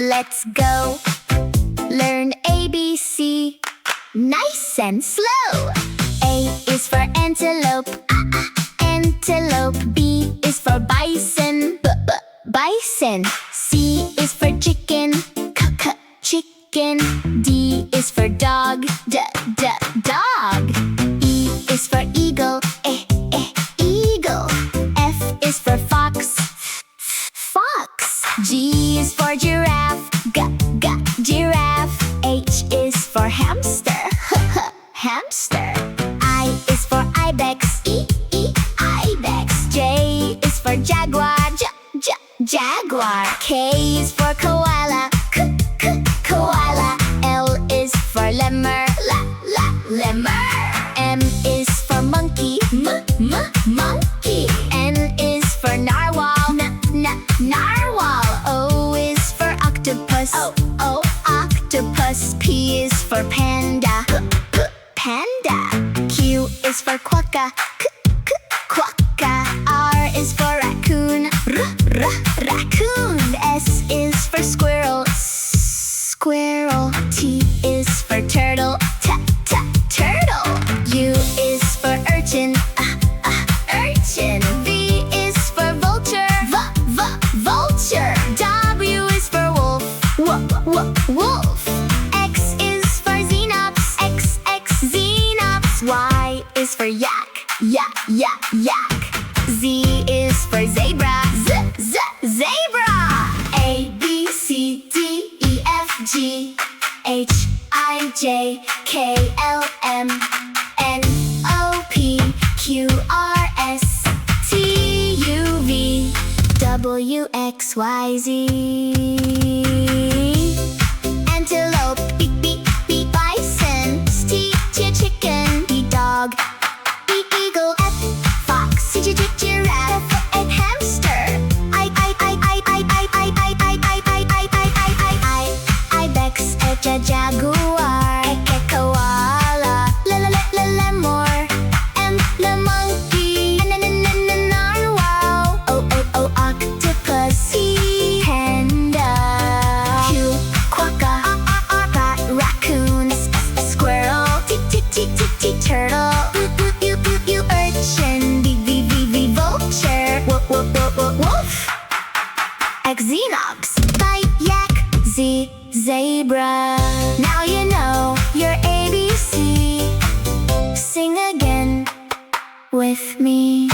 Let's go. Learn ABC nice and slow. A is for antelope, antelope. B is for bison, bison. C is for chicken, chicken. D is for dog, dog. E is for eagle, eagle. F is for fox, fox. G is for giraffe, giraffe. H is for hamster, hamster. I is for ibex, ibex. J is for jaguar, jaguar. K is for koala, koala. L is for lemur, lemur. M is for monkey, monkey. N is for narwhal, narwhal. O is for octopus, octopus. P is for panda, panda. Q is for quokka, quokka. R is for raccoon, raccoon. S is for squirrel, squirrel. T is for turtle, turtle. U is for urchin, urchin. V is for vulture, vulture. W is for wolf, wolf. X is for xenops, xenops. Y is for yak, yak. Z is for zebra, zebra. A, B, C, D, E, F, G, H, I, J, K, L, M, N, O, P, Q, R, S, T, U, V, W, X, Y, Z. Antelope, B, bison. C, chicken. D, dog. E, eagle. F, fox. C, giraffe. F, hamster. Ibex. Jaguar. Koala. Lemur. M, monkey. Narwhal. O, octopus. P, panda. Q, quokka. R, raccoon. Squirrel. T, turtle. U, urchin. V, vulture. Wolf. X, xenops. Y, yak. Z, zebra. Now you know your ABC. Sing again with me.